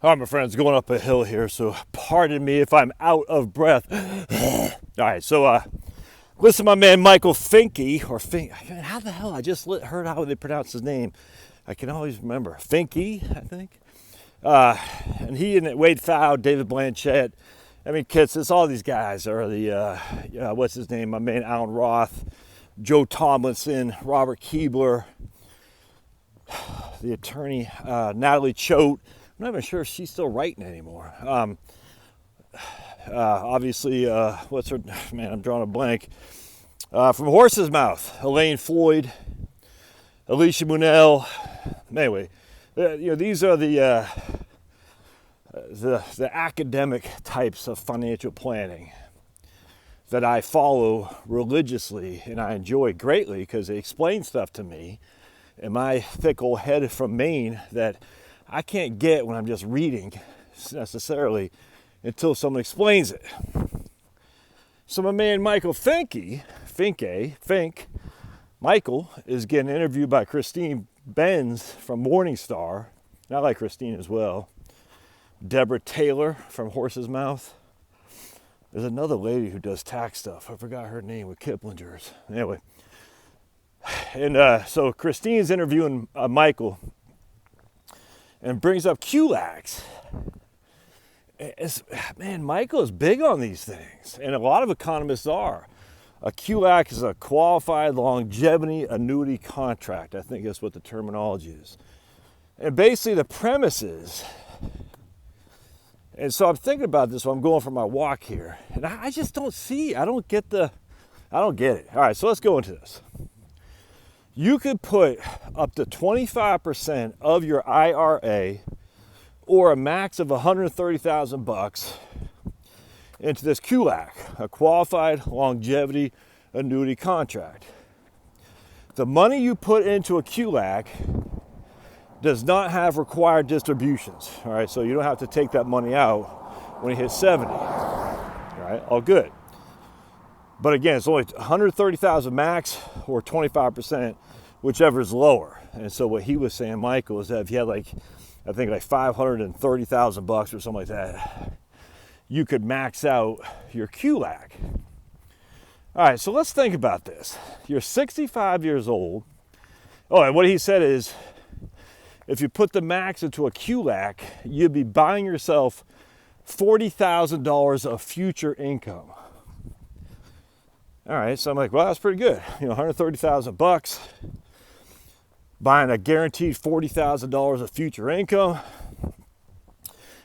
All right, my friends, going up a hill here, so pardon me if I'm out of breath. All right, so listen to my man Michael Finke, or Fink. How the hell? I just heard how they pronounce his name. I can always remember. Finke, I think. And he and Wade Pfau, David Blanchett. I mean, kids, it's all these guys are the, what's his name? My man Alan Roth, Joe Tomlinson, Robert Keebler, the attorney, Natalie Choate. I'm not even sure if she's still writing anymore. Obviously, what's her, man, I'm drawing a blank. From Horse's Mouth, Elaine Floyd, Alicia Munell. Anyway, these are the academic types of financial planning that I follow religiously and I enjoy greatly because they explain stuff to me in my thick old head from Maine that I can't get when I'm just reading necessarily until someone explains it. So my man Michael Finke, Michael is getting interviewed by Christine Benz from Morningstar. And I like Christine as well. Deborah Taylor from Horse's Mouth. There's another lady who does tax stuff. I forgot her name with Kiplinger's. Anyway. And so Christine's interviewing Michael and brings up QLACs. Man, Michael is big on these things, and a lot of economists are. A QLAC is a qualified longevity annuity contract. I think that's what the terminology is. And basically the premise is, and so I'm thinking about this while I'm going for my walk here, and I just don't see, I don't get it. All right, so let's go into this. You could put up to 25% of your IRA or a max of $130,000 into this QLAC, a qualified longevity annuity contract. The money you put into a QLAC does not have required distributions. All right, so you don't have to take that money out when you hit 70. All right, all good. But again, it's only $130,000 max or 25%, whichever is lower. And so what he was saying, Michael, is that if you had like $530,000 or something like that, you could max out your QLAC. All right, so let's think about this. You're 65 years old. Oh, and what he said is, if you put the max into a QLAC, you'd be buying yourself $40,000 of future income. All right, so I'm like, well, that's pretty good. $130,000, buying a guaranteed $40,000 of future income.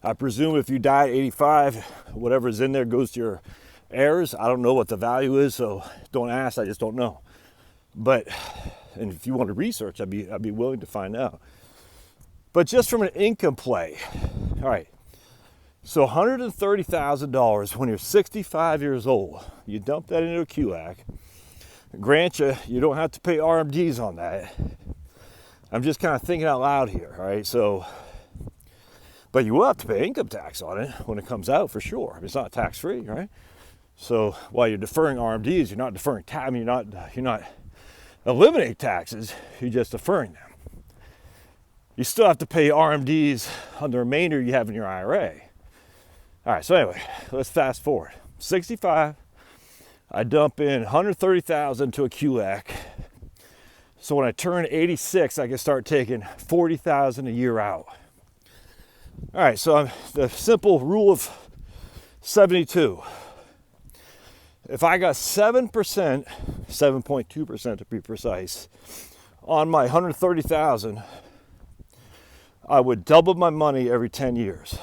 I presume if you die at 85, whatever's in there goes to your heirs. I don't know what the value is, so don't ask. I just don't know. But, and if you want to research, I'd be willing to find out. But just from an income play, all right. So $130,000 when you're 65 years old, you dump that into a QLAC. Grant you don't have to pay RMDs on that. I'm just kind of thinking out loud here, all right? So, but you will have to pay income tax on it when it comes out for sure. It's not tax-free, right? So while you're deferring RMDs, you're not deferring tax. You're not eliminating taxes. You're just deferring them. You still have to pay RMDs on the remainder you have in your IRA. All right, so anyway, let's fast forward. 65, I dump in $130,000 to a QLAC. So when I turn 86, I can start taking $40,000 a year out. All right, so the simple rule of 72. If I got 7%, 7.2% to be precise, on my $130,000, I would double my money every 10 years.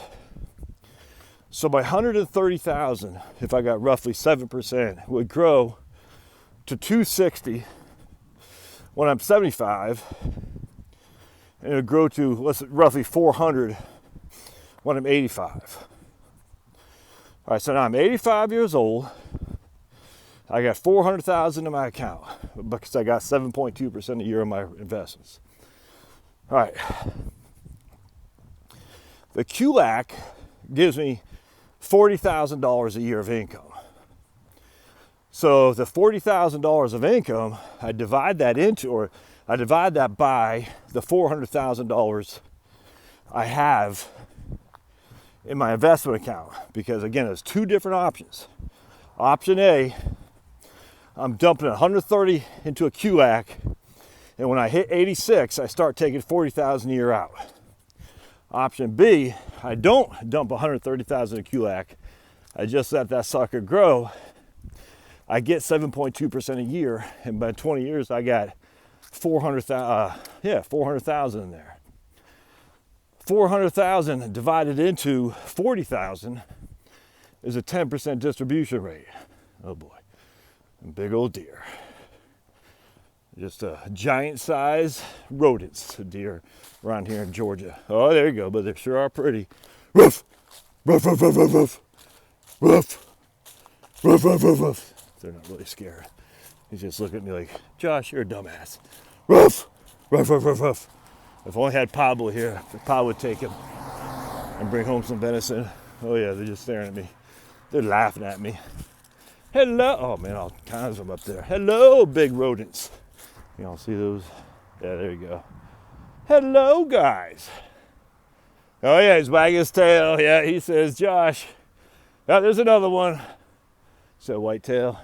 So my $130,000, if I got roughly 7%, would grow to $260 when I'm 75, and it would grow to roughly $400 when I'm 85. All right, so now I'm 85 years old. I got $400,000 in my account because I got 7.2% a year on my investments. All right. The QLAC gives me $40,000 a year of income. So the $40,000 of income, I divide that by the $400,000 I have in my investment account, because again, there's two different options. Option A, I'm dumping 130 into a QLAC, and when I hit 86, I start taking 40,000 a year out. Option B, I don't dump 130,000 in a QLAC. I just let that sucker grow. I get 7.2% a year, and by 20 years, I got 400,000 in there. 400,000 divided into 40,000 is a 10% distribution rate. Oh boy, big old deer. Just a giant size rodents, deer around here in Georgia. Oh, there you go, but they sure are pretty. Ruff, ruff, ruff, ruff, ruff, ruff, ruff, ruff, ruff, ruff, ruff. They're not really scared. He's just looking at me like, Josh, you're a dumbass. Ruff, ruff, ruff, ruff, ruff. If I only had Pablo here, Pablo would take him and bring home some venison. Oh yeah, they're just staring at me. They're laughing at me. Hello, oh man, all kinds of them up there. Hello, big rodents. Y'all see those? Yeah, there you go. Hello, guys. Oh yeah, he's wagging his tail. Yeah, he says, Josh. Oh, there's another one. So whitetail.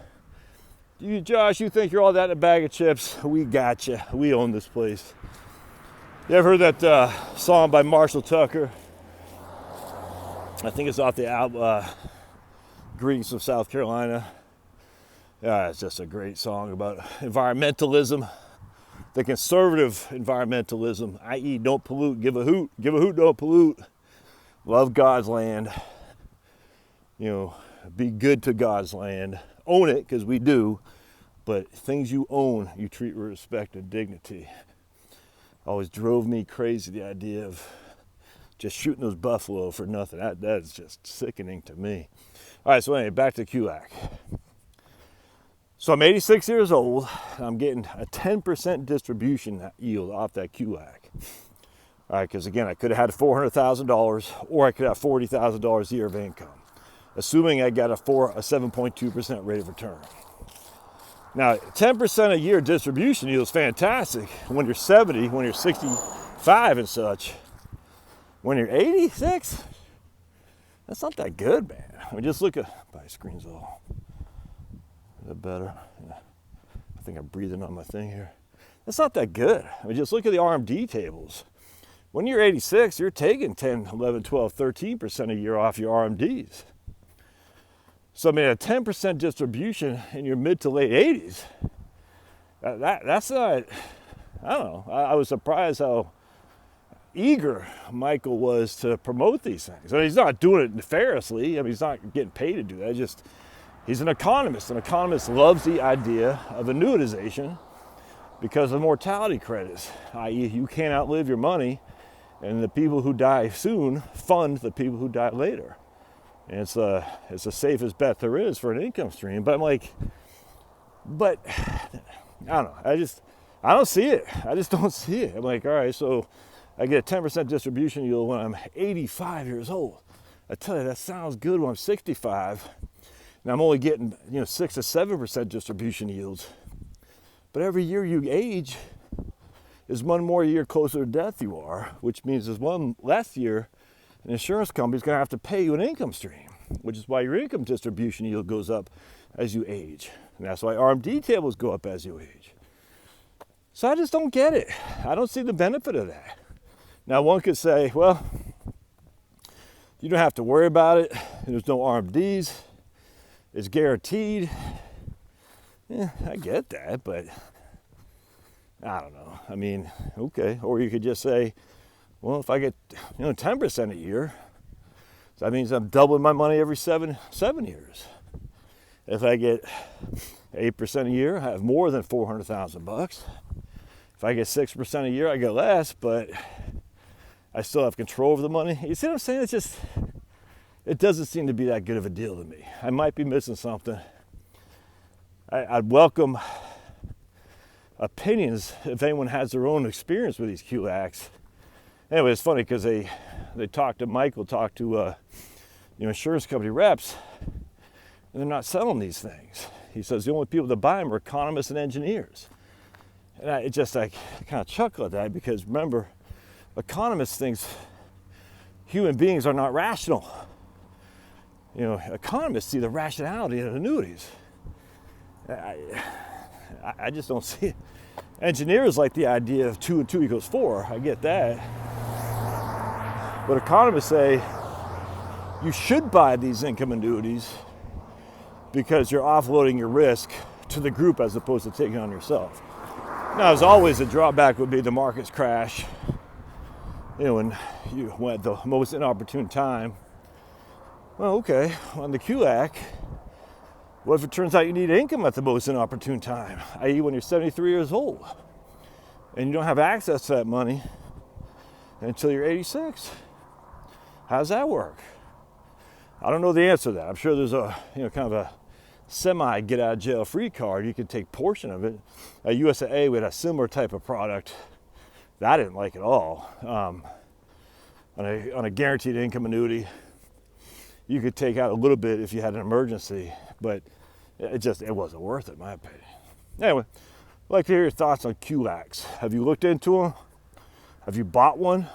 Josh, you think you're all that in a bag of chips? We got you. We own this place. You ever heard that song by Marshall Tucker? I think it's off the album Greetings from South Carolina. Yeah, it's just a great song about environmentalism. The conservative environmentalism, i.e. don't pollute, give a hoot, don't pollute. Love God's land. You know, be good to God's land. Own it, because we do. But things you own, you treat with respect and dignity. Always drove me crazy, the idea of just shooting those buffalo for nothing. That is just sickening to me. All right, so anyway, back to QLAC. So I'm 86 years old, and I'm getting a 10% distribution yield off that QLAC. All right, because again, I could have had $400,000, or I could have $40,000 a year of income, assuming I got a 7.2% rate of return. Now, 10% a year distribution yield is fantastic when you're 70, when you're 65 and such. When you're 86, that's not that good, man. I mean, just look at, my screen's all, is that better? Yeah. I think I'm breathing on my thing here. That's not that good. I mean, just look at the RMD tables. When you're 86, you're taking 10, 11, 12, 13% a year off your RMDs. So I mean, a 10% distribution in your mid to late 80s, that's not, I don't know. I was surprised how eager Michael was to promote these things. I mean, he's not doing it nefariously. I mean, he's not getting paid to do that. He's an economist. An economist loves the idea of annuitization because of mortality credits, i.e. you can't outlive your money, and the people who die soon fund the people who die later. And it's the safest bet there is for an income stream. But I'm like, I don't know. I don't see it. I just don't see it. I'm like, all right, so I get a 10% distribution yield when I'm 85 years old. I tell you, that sounds good when I'm 65. And I'm only getting, 6 to 7% distribution yields. But every year you age is one more year closer to death you are, which means there's one less year an insurance company's going to have to pay you an income stream, which is why your income distribution yield goes up as you age. And that's why RMD tables go up as you age. So I just don't get it. I don't see the benefit of that. Now, one could say, well, you don't have to worry about it. There's no RMDs. It's guaranteed. Yeah, I get that, but I don't know. I mean, okay. Or you could just say, well, if I get 10% a year, that means I'm doubling my money every seven years. If I get 8% a year, I have more than $400,000. If I get 6% a year, I get less, but I still have control over the money. You see what I'm saying? It doesn't seem to be that good of a deal to me. I might be missing something. I'd welcome opinions if anyone has their own experience with these QLACs. Anyway, it's funny because they talked to insurance company reps, and they're not selling these things. He says the only people that buy them are economists and engineers. And I kind of chuckle at that because remember, economists think human beings are not rational. You know, economists see the rationality in annuities. I just don't see it. Engineers like the idea of 2 and 2 equals 4. I get that. But economists say you should buy these income annuities because you're offloading your risk to the group as opposed to taking it on yourself. Now, as always, the drawback would be the markets crash. You know, when you went the most inopportune time. Well, okay, on the QLAC, what if it turns out you need income at the most inopportune time, i.e. when you're 73 years old, and you don't have access to that money until you're 86? How does that work? I don't know the answer to that. I'm sure there's a, you know, kind of a semi get out of jail free card. You could take portion of it. At USAA, we had a similar type of product that I didn't like at all. On a guaranteed income annuity, you could take out a little bit if you had an emergency, but it wasn't worth it, in my opinion. Anyway, I'd like to hear your thoughts on QLACs. Have you looked into them? Have you bought one?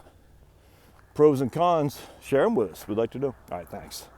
Pros and cons, share them with us. We'd like to know. All right, thanks.